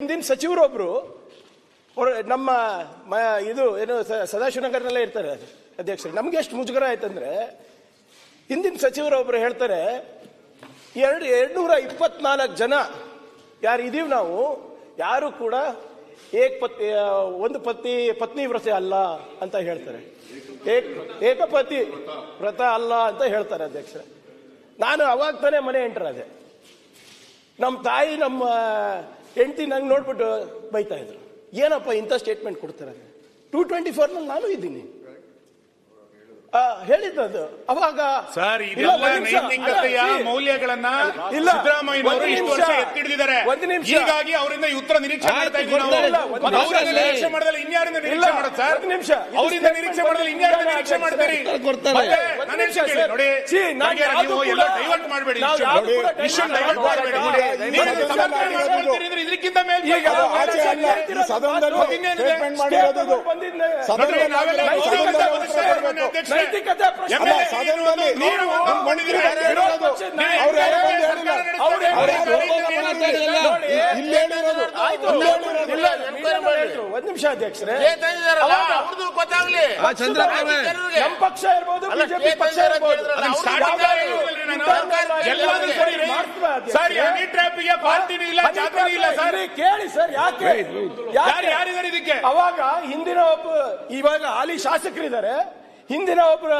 ಹಿಂದಿನ ಸಚಿವರೊಬ್ರು ನಮ್ಮ ಇದು ಏನು ಸದಾಶಿವನಗರನಲ್ಲೇ ಇರ್ತಾರೆ ಅಧ್ಯಕ್ಷರು. ನಮ್ಗೆ ಎಷ್ಟು ಮುಜುಗರ ಆಯ್ತಂದ್ರೆ ಹಿಂದಿನ ಸಚಿವರೊಬ್ರು ಹೇಳ್ತಾರೆ 224 ಜನ ಯಾರು ಇದೀವಿ ನಾವು ಯಾರು ಕೂಡ ಒಂದು ಪತ್ನಿ ವ್ರತ ಅಲ್ಲ ಅಂತ ಹೇಳ್ತಾರೆ. ಏಕಪತಿ ವ್ರತ ಅಲ್ಲ ಅಂತ ಹೇಳ್ತಾರೆ ಅಧ್ಯಕ್ಷರ. ನಾನು ಅವಾಗ ತಾನೇ ಮನೆ ಎಂಟರಾದೆ. ನಮ್ಮ ತಾಯಿ ನಮ್ಮ ಹೆಂಡತಿ ನಂಗೆ ನೋಡ್ಬಿಟ್ಟು ಬೈತಾ ಇದ್ರು, ಏನಪ್ಪ ಇಂಥ ಸ್ಟೇಟ್ಮೆಂಟ್ ಕೊಡ್ತಾರೆ. 224 ನಾನು ಇದ್ದೀನಿ ಹೇಳಿದ್ದು ಅವಾಗ. ಸರ್, ನೈತಿಕತೆಯ ಮೌಲ್ಯಗಳನ್ನ ಸಿದ್ದರಾಮಯ್ಯನವರು ಇಷ್ಟು ವರ್ಷ ಎತ್ತಿಡಿದಿದ್ದಾರೆ. ಹೀಗಾಗಿ ಅವರಿಂದ ಉತ್ತರ ನಿರೀಕ್ಷೆ ಮಾಡ್ತಾ ಇದ್ದೀವಿ ನಾವು. ಅವರಿಂದ ನಿರೀಕ್ಷೆ ಮಾಡಿದ್ರೆ ಇನ್ಯಾರಿಂದ ನಿರೀಕ್ಷೆ ಮಾಡೋದು ಸರ್? ಅವರಿಂದ ನಿರೀಕ್ಷೆ ಮಾಡಿದ್ರೆ ಇನ್ಯಾರಿಂದ ನಿರೀಕ್ಷೆ ಮಾಡ್ತೀರಿ? ನೋಡಿ, ನೀವು ಎಲ್ಲ ಡೈವರ್ಟ್ ಮಾಡಬೇಡಿ, ಡೈವರ್ಟ್ ಮಾಡಬೇಡಿ. ಇದಕ್ಕಿಂತ ಮೇಲೆ ನೈತಿಕತೆ ಒಂದ್ ನಿಮಿಷ ಅಧ್ಯಕ್ಷರೇ, ನಮ್ಮ ಪಕ್ಷ ಇರ್ಬೋದು, ಬಿಜೆಪಿ ಪಕ್ಷ ಇರ್ಬೋದು, ಪಾರ್ಟಿನೂ ಇಲ್ಲ, ಜಾತಿನೂ ಇಲ್ಲ ಸರ್. ಕೇಳಿ ಸರ್, ಯಾರಿದ್ದಾರೆ ಇದಕ್ಕೆ? ಅವಾಗ ಹಿಂದಿನ ಇವಾಗ ಹಾಲಿ ಶಾಸಕರಿದ್ದಾರೆ, ಹಿಂದಿನ ಒಬ್ಬರ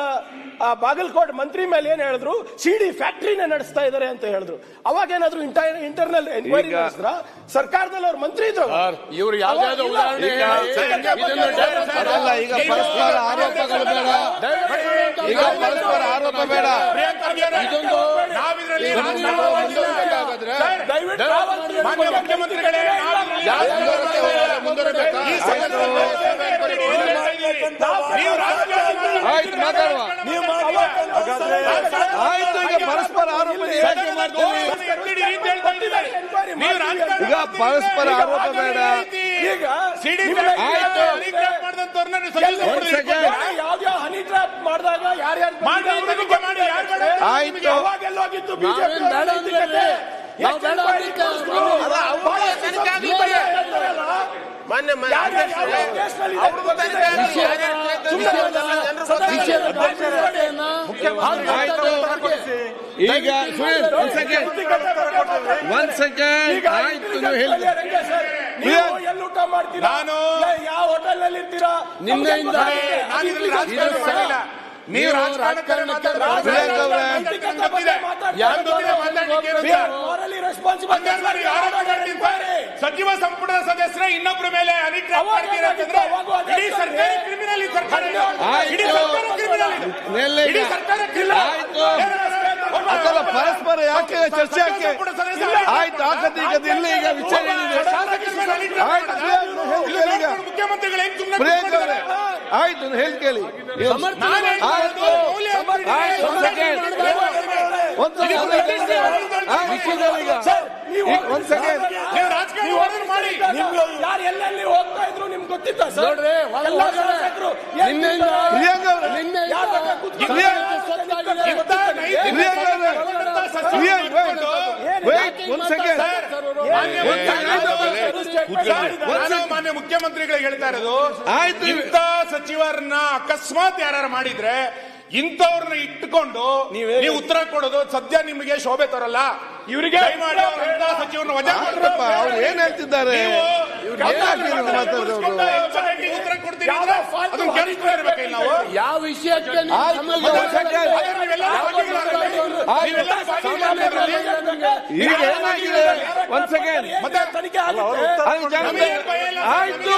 ಬಾಗಲಕೋಟೆ ಮಂತ್ರಿ ಮೇಲೆ ಏನ್ ಹೇಳಿದ್ರು, ಸಿಡಿ ಫ್ಯಾಕ್ಟರಿನ ನಡೆಸ್ತಾ ಇದ್ದಾರೆ ಅಂತ ಹೇಳಿದ್ರು. ಅವಾಗ ಏನಾದ್ರು ಇಂಟರ್ನಲ್ ಎನ್ಕ್ವೈರಿ ನಡೆಸಿದ್ರ? ಸರ್ಕಾರದಲ್ಲಿ ಅವ್ರ ಮಂತ್ರಿ ಇದ್ರು. ಇವರು ಯಾವ್ದಾದ್ರು ಉದಾಹರಣೆ ಈಗ ಪರಸ್ಪರ ಆರೋಪಗಳು ಬೇಡ, ಈಗ ಪರಸ್ಪರ ಆರೋಪ ಬೇಡ. ಇದೊಂದು ಮಾನ್ಯ ಮುಖ್ಯಮಂತ್ರಿಗಳೇ, ಮುಂದುವರೆಬೇಕಾ? ಆಯ್ತು, ಮಾತಾಡುವ. ಆಯ್ತು, ಈಗ ಪರಸ್ಪರ ಆರೋಪ ಯಾಕೆ ಮಾಡ್ತೀವಿ? ಈಗ ಪರಸ್ಪರ ಆರೋಪ ಬೇಡ. ಈಗ ಆಯ್ತು, ಹನಿ ಟ್ರಾಪ್ ಮಾಡಿದಾಗ ಯಾರ್ಯಾರು ಆಯ್ತು, ಅವಾಗೆಲ್ಲೋಗಿತ್ತು ಬಿಜೆಪಿ? ಈಗ ಒಂದ್ ಸೆಕೆಂಡ್ ಆಯ್ತು, ನೀವು ಹೇಳಿ. ಎಲ್ಲಿ ಊಟ ಮಾಡ್ತೀರಾ? ಯಾವ ಹೋಟೆಲ್ ನಲ್ಲಿ ಇರ್ತೀರಾ? ನಿನ್ನೆಯಿಂದ ನೀವು ಸಚಿವ ಸಂಪುಟದ ಸದಸ್ಯರ ಇನ್ನೊಬ್ಬರ ಮೇಲೆ ಇಡೀ ಸರ್ಕಾರ ಕ್ರಿಮಿನಲ್, ಪರಸ್ಪರ ಯಾಕೆ ಚರ್ಚೆ ಯಾಕೆ? ಆಯ್ತು, ಆ ಕತೆ ಈಗ ಇಲ್ಲ, ಈಗ ವಿಚಾರ ಮುಖ್ಯಮಂತ್ರಿಗಳು ಪ್ರಿಯಾಂಕ ಅವರೇ ಆಯ್ತು, ಹೇಳಿ ಕೇಳಿ. ಯಾರು ಎಲ್ಲೆಲ್ಲಿ ಹೋಗ್ತಾ ಇದ್ರು ನಿಮ್ಗೆ ಗೊತ್ತಿತ್ತ ಸರ್? ಮಾನ್ಯ ಮುಖ್ಯಮಂತ್ರಿಗಳಿಗೆ ಹೇಳ್ತಾ ಇರೋದು, ಆಯ್ತು, ಇಂಥ ಸಚಿವರನ್ನ ಅಕಸ್ಮಾತ್ ಯಾರು ಮಾಡಿದ್ರೆ ಇಂಥವ್ರನ್ನ ಇಟ್ಟುಕೊಂಡು ನೀವು ಉತ್ತರ ಕೊಡೋದು ಸದ್ಯ ನಿಮಗೆ ಶೋಭೆ ತರಲ್ಲ. ಇವರಿಗೆ ಮಾಡಿ ಸಚಿವರನ್ನ ವಜಾ ಮಾಡ್ರಪ್ಪ. ಅವ್ರು ಏನ್ ಹೇಳ್ತಿದ್ದಾರೆ? ಉತ್ತರ ಕೊಡ್ತೀವಿ, ಅದನ್ನ ಕೇಳಿಸ್ಕೊಂಡಿರ್ಬೇಕಿಲ್ಲ ನಾವು. ಯಾವ ವಿಷಯಕ್ಕೆ ಈಗ ಏನಾಗಿದೆ? ಒಂದ್ ಸೆಕೆಂಡ್, ಆಯ್ತು,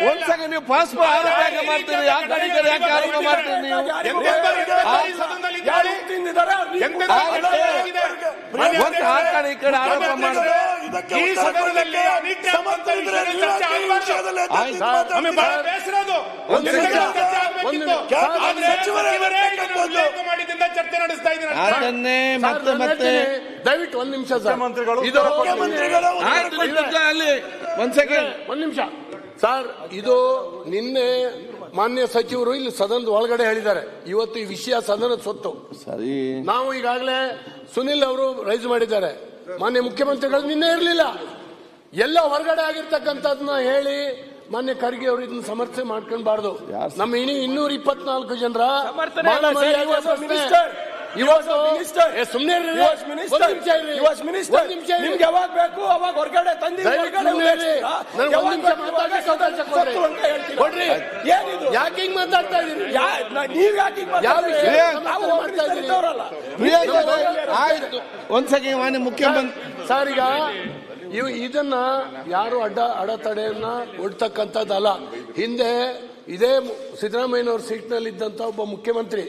ಒಂದ್ ಸೆಕೆಂಡ್. ನೀವು ಪರಸ್ಪರ ಆರೋಪ ಯಾಕೆ ಮಾಡ್ತೀರಿ? ಯಾಕೆ ಯಾಕೆ ಆರೋಪ ಮಾಡ್ತೀರಿ ನೀವು? ಆ ಕಡೆ ಈ ಕಡೆ ಆರೋಪ ಮಾಡಿದ್ರೆ ಈ ಸದನದಲ್ಲಿ ಚರ್ಚೆ ನಡೆಸ್ತಾ ಇದ್ದಾರೆ. ಅದನ್ನೇ ಮತ್ತೆ ಮತ್ತೆ ದಯವಿಟ್ಟು ಒಂದ್ ನಿಮಿಷ ಮುಖ್ಯಮಂತ್ರಿಗಳು ಅಲ್ಲಿ ಒಂದ್ ಸೆಕೆಂಡ್, ಒಂದ್ ನಿಮಿಷ ಸರ್. ಇದು ನಿನ್ನೆ ಮಾನ್ಯ ಸಚಿವರು ಇಲ್ಲಿ ಸದನದ ಒಳಗಡೆ ಹೇಳಿದ್ದಾರೆ, ಇವತ್ತು ಈ ವಿಷಯ ಸದನದ ಸೊತ್ತು. ಸರಿ, ನಾವು ಈಗಾಗಲೇ ಸುನಿಲ್ ಅವರು ರೈಸ್ ಮಾಡಿದ್ದಾರೆ, ಮಾನ್ಯ ಮುಖ್ಯಮಂತ್ರಿಗಳು ನಿನ್ನೆ ಇರಲಿಲ್ಲ. ಎಲ್ಲ ಹೊರಗಡೆ ಆಗಿರ್ತಕ್ಕಂಥದ್ದನ್ನ ಹೇಳಿ ಮಾನ್ಯ ಖರ್ಗೆ ಅವರು ಇದನ್ನ ಸಮರ್ಥನೆ ಮಾಡ್ಕೊಳ್ಬಾರ್ದು. ನಮ್ಮ 224 ಜನರ ನಿಮ್ಗೆ ಯಾವಾಗ ಬೇಕು ಅವಾಗ ಹೊರಗಡೆ ತಂದಿ ಯಾಕೆ ಹಿಂಗ್ ಮಾತಾಡ್ತಾ ಇದೀರಿ? ನೀವ್ ಯಾಕೆ ಆಯ್ತು ಒಂದ್ಸತಿ ಮಾನ್ಯ ಮುಖ್ಯಮಂತ್ರಿ ಸರ್, ಈಗ ಇದನ್ನ ಯಾರು ಅಡೆತಡೆಯನ್ನ ಒಡ್ತಕ್ಕಂಥದ್ದಲ್ಲ. ಹಿಂದೆ ಇದೇ ಸಿದ್ದರಾಮಯ್ಯನವ್ರ ಸೀಟ್ನಲ್ಲಿ ಇದ್ದಂತ ಒಬ್ಬ ಮುಖ್ಯಮಂತ್ರಿ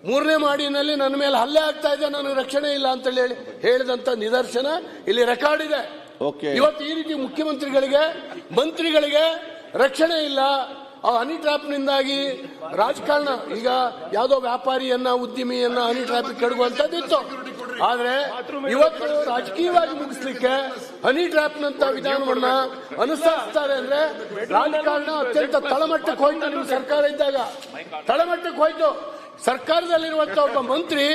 3ನೇ ಮಾಡಿನಲ್ಲಿ ನನ್ನ ಮೇಲೆ ಹಲ್ಲೆ ಆಗ್ತಾ ಇದೆ, ನನಗೆ ರಕ್ಷಣೆ ಇಲ್ಲ ಅಂತ ಹೇಳಿ ಹೇಳಿದಂತ ನಿದರ್ಶನ ಇಲ್ಲಿ ರೆಕಾರ್ಡ್ ಇದೆ. ಇವತ್ತು ಈ ರೀತಿ ಮುಖ್ಯಮಂತ್ರಿಗಳಿಗೆ ಮಂತ್ರಿಗಳಿಗೆ ರಕ್ಷಣೆ ಇಲ್ಲ. ಆ ಹನಿ ಟ್ರಾಪ್ನಿಂದಾಗಿ ರಾಜಕಾರಣ ಈಗ ಯಾವುದೋ ವ್ಯಾಪಾರಿಯನ್ನ ಉದ್ಯಮಿಯನ್ನ ಹನಿ ಟ್ರಾಪಿಗೆ ಕಡುವಂತದ್ದಿತ್ತು. ಆದ್ರೆ ಇವತ್ತು ರಾಜಕೀಯವಾಗಿ ಮುಗಿಸ್ಲಿಕ್ಕೆ ಹನಿ ಟ್ರಾಪ್ನಂತ ವಿಧಾನವನ್ನ ಅನುಸರಿಸ್ತಾರೆ ಅಂದ್ರೆ ರಾಜಕಾರಣ ಅತ್ಯಂತ ತಳಮಟ್ಟಕ್ಕೆ ಹೋಯ್ತು. ನಿಮ್ಮ ಸರ್ಕಾರ ಇದ್ದಾಗ ತಳಮಟ್ಟಕ್ಕೆ ಹೋಯ್ತು. ಸರ್ಕಾರದಲ್ಲಿರುವಂತಹ ಒಬ್ಬ ಮಂತ್ರಿ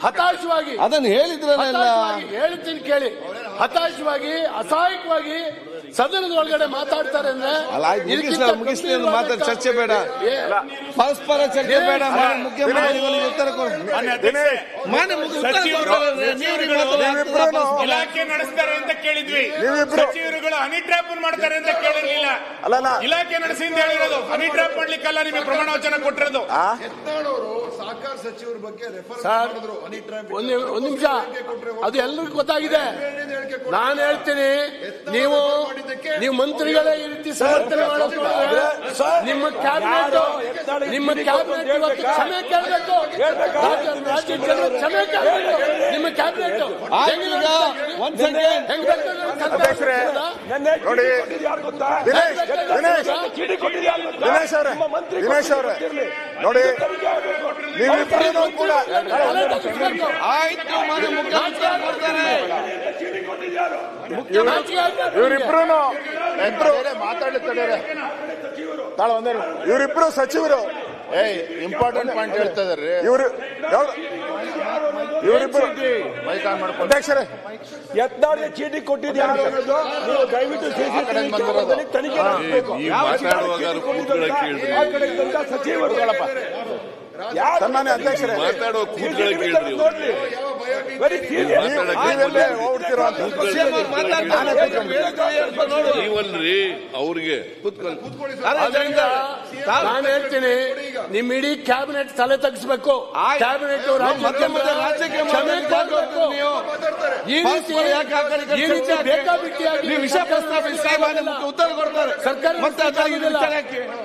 ಹತಾಶವಾಗಿ ಅದನ್ನು ಹೇಳಿದ್ರಲ್ಲ, ಹೇಳ್ತೀನಿ ಕೇಳಿ, ಹತಾಶವಾಗಿ ಅಸಹಾಯಕವಾಗಿ ಸದನದ ಒಳಗಡೆ ಮಾತಾಡ್ತಾರೆ ಅಂದ್ರೆ ಮುಗಿಸ್ಲಿ ಮಾತಾಡಿ, ಚರ್ಚೆ ಬೇಡ, ಪರಸ್ಪರ ಚರ್ಚೆ ಬೇಡ. ಮುಖ್ಯಮಂತ್ರಿಗಳಿಗೆ ಉತ್ತರ ಇಲಾಖೆ ನಡೆಸ್ತಾರೆ ಅಂತ ಕೇಳಿದ್ವಿ, ಸಚಿವರುಗಳು ಹನಿ ಟ್ರ್ಯಾಪ್ ಮಾಡ್ತಾರೆ ಅಂತ ಕೇಳಿರ್ಲಿಲ್ಲ. ಇಲಾಖೆ ನಡೆಸಿ ಅಂತ ಹೇಳಿರೋದು, ಹನಿ ಟ್ರ್ಯಾಪ್ ಮಾಡ್ಲಿಕ್ಕಲ್ಲ ನಿಮಗೆ ಪ್ರಮಾಣ ವಚನ ಕೊಟ್ಟಿರೋದು. ಸಹಕಾರ ಸಚಿವರ ಬಗ್ಗೆ ಒಂದು ನಿಮಿಷ, ಅದು ಎಲ್ಲರಿಗೂ ಗೊತ್ತಾಗಿದೆ. ನಾನು ಹೇಳ್ತೀನಿ, ನೀವು ಮಂತ್ರಿಗಳೇ ಈ ರೀತಿ ಸಮರ್ಥನೆ ಮಾಡೋದ್ರೆ ನಿಮ್ಮ ಕ್ಯಾಬಿನೆಟ್ ಇವತ್ತು ಕ್ಷಮೆ ಕೇಳಬೇಕು. ರಾಜ್ಯ ಜನರು ಕ್ಷಮೆ ಕೇಳಬೇಕು. ನಿಮ್ಮ ಕ್ಯಾಬಿನೆಟ್ ದಿನೇಶ್ ಅವರೇ ನೋಡಿ, ನೀವಿಬ್ರು ಕೂಡ ಆಯ್ತು ಇವರಿಬ್ರು ಸಚಿವರು ಇಂಪಾರ್ಟೆಂಟ್ ಪಾಯಿಂಟ್ ಹೇಳ್ತಾ ಇದಾರೆ. ಇವರಿಬ್ರು ಅಧ್ಯಕ್ಷರೇ, ಯತ್ನಾಳ್ಗೆ ಚೀಟಿ ಕೊಟ್ಟಿದ್ಯಾರು? ನೀವು ದಯವಿಟ್ಟು ತನಿಖೆ ನಡೆಸಬೇಕು. ಸಚಿವರುಗಳಪ್ಪ, ಸನ್ಮಾನ್ಯ ಅಧ್ಯಕ್ಷರೇ, ಮಾತಾಡುವ ಕೂತ್ಗಳಿಗೆ ಕೇಳ್ರಿ. ನೀವಲ್ರಿ ಅವ್ರಿಗೆ ನಾನು ಹೇಳ್ತೀನಿ, ನಿಮ್ ಇಡೀ ಕ್ಯಾಬಿನೆಟ್ ತಲೆ ತಗ್ಸ್ಬೇಕು. ಕ್ಯಾಬಿನೆಟ್ ಬೇಕಾಬಿಟ್ಟಿಯಾಗಿ ವಿಷಯ ಪ್ರಸ್ತಾಪಿಸಿ ಉತ್ತರ ಕೊಡ್ತಾರೆ. ಸರ್ಕಾರ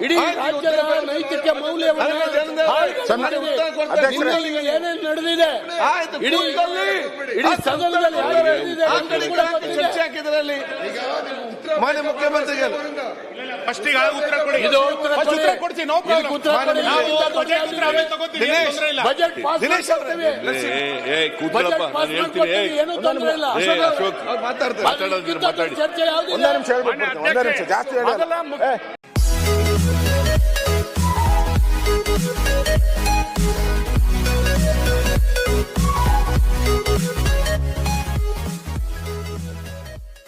ಇಡೀ ರಾಜ್ಯದ ನೈತಿಕ ಮೌಲ್ಯವನ್ನು ಏನೇನು ನಡೆದಿದೆ ಇಡೀ ಸದನದಲ್ಲಿ ಚರ್ಚೆ ಹಾಕಿದ್ರಲ್ಲಿ ಮಾನ್ಯ ಮುಖ್ಯಮಂತ್ರಿಗಳು ಉತ್ತರ ಕೊಡಿ. ಉತ್ತರ ಕೊಡ್ತೀನಿ. ಬಜೆಟ್ ಪಾಸ್ ಮಾಡ್ತೀವಿ, ಏನೂ ತೊಂದರೆ ಇಲ್ಲ. ಮಾತಾಡ್ತಾರೆ, ಚರ್ಚೆ ಯಾವ್ದು ಒಂದೇ ನಿಮಿಷ ಹೇಳ್ಬಿಟ್ಟು, ಒಂದೇ ನಿಮಿಷ ಜಾಸ್ತಿ ಹೇಳಿ.